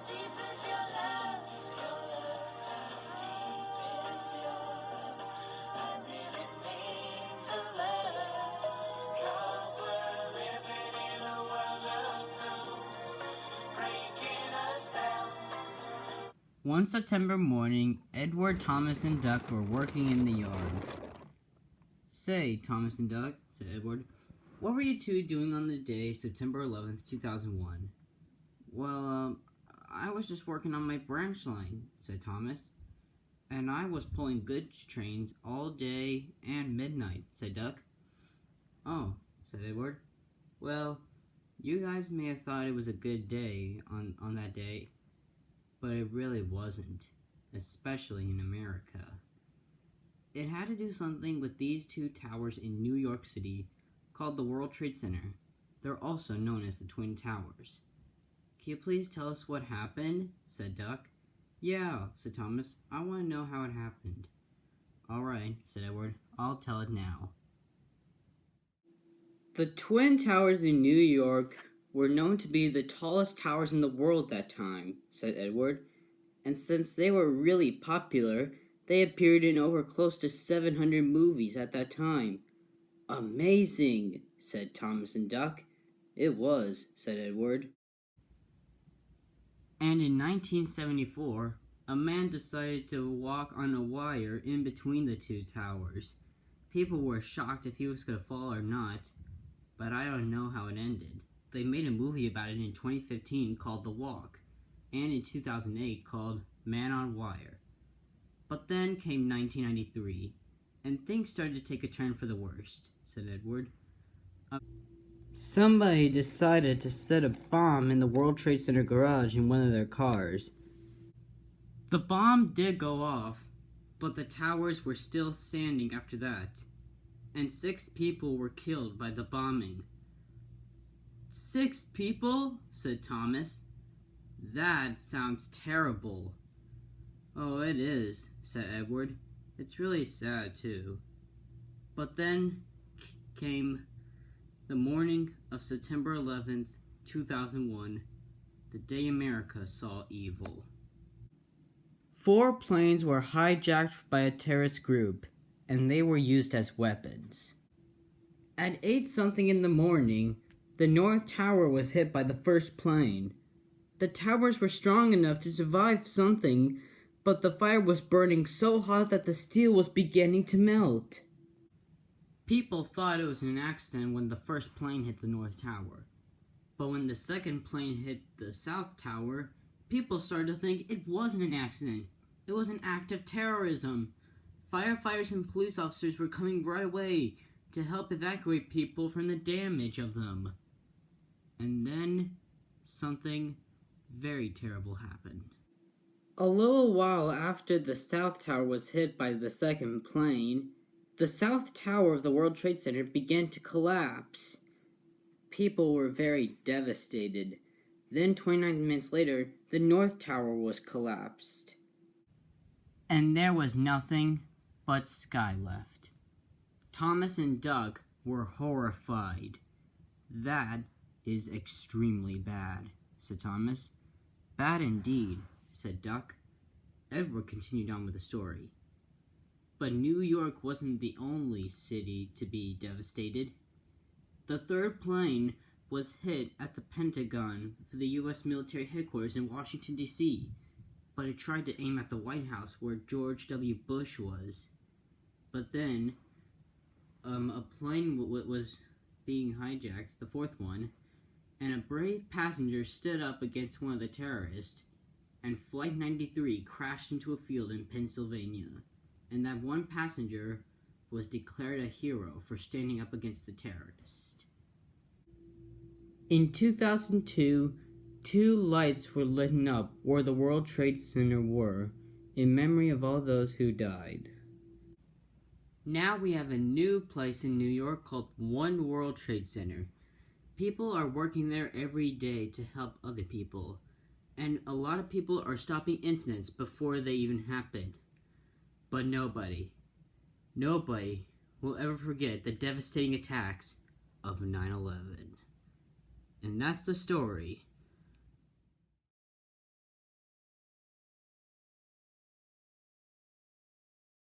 deep is your love? Is your love? How deep is your love? I really mean to love. 'Cause we're living in a world of fools, breaking us down. One September morning, Edward, Thomas, and Duck were working in the yards. "Say, Thomas and Duck," said Edward, "what were you two doing on the day, September 11th, 2001? "Well, I was just working on my branch line," said Thomas. "And I was pulling goods trains all day and midnight," said Duck. "Oh," said Edward. "Well, you guys may have thought it was a good day on that day, but it really wasn't, especially in America. It had to do something with these two towers in New York City called the World Trade Center. They're also known as the Twin Towers." "Can you please tell us what happened?" said Duck. "Yeah," said Thomas. "I want to know how it happened." "All right," said Edward. "I'll tell it now." The Twin Towers in New York were known to be the tallest towers in the world that time, said Edward. And since they were really popular, they appeared in over close to 700 movies at that time. "Amazing," said Thomas and Duck. "It was," said Edward. And in 1974, a man decided to walk on a wire in between the two towers. People were shocked if he was going to fall or not, but I don't know how it ended. They made a movie about it in 2015 called The Walk, and in 2008 called Man on Wire. But then came 1993, and things started to take a turn for the worst, said Edward. Somebody decided to set a bomb in the World Trade Center garage in one of their cars. The bomb did go off, but the towers were still standing after that, and 6 people were killed by the bombing. 6 people? Said Thomas. That sounds terrible. Oh, it is, said Edward. It's really sad, too. But then came the morning of September 11th, 2001, the day America saw evil. 4 planes were hijacked by a terrorist group, and they were used as weapons. At 8-something in the morning, the North Tower was hit by the first plane. The towers were strong enough to survive something, but the fire was burning so hot that the steel was beginning to melt. People thought it was an accident when the first plane hit the North Tower. But when the second plane hit the South Tower, people started to think it wasn't an accident. It was an act of terrorism. Firefighters and police officers were coming right away to help evacuate people from the damage of them. And then something very terrible happened. A little while after the South Tower was hit by the second plane, the South Tower of the World Trade Center began to collapse. People were very devastated. Then 29 minutes later, the North Tower was collapsed. And there was nothing but sky left. Thomas and Doug were horrified. That is extremely bad, said Thomas. Bad indeed, said Duck. Edward continued on with the story. But New York wasn't the only city to be devastated. The third plane was hit at the Pentagon for the U.S. military headquarters in Washington, D.C., but it tried to aim at the White House where George W. Bush was. But then, a plane was being hijacked, the fourth one, and a brave passenger stood up against one of the terrorists, and Flight 93 crashed into a field in Pennsylvania, and that one passenger was declared a hero for standing up against the terrorist. In 2002, 2 lights were lit up where the World Trade Center were, in memory of all those who died. Now we have a new place in New York called One World Trade Center. People are working there every day to help other people, and a lot of people are stopping incidents before they even happen. But nobody will ever forget the devastating attacks of 9/11. And that's the story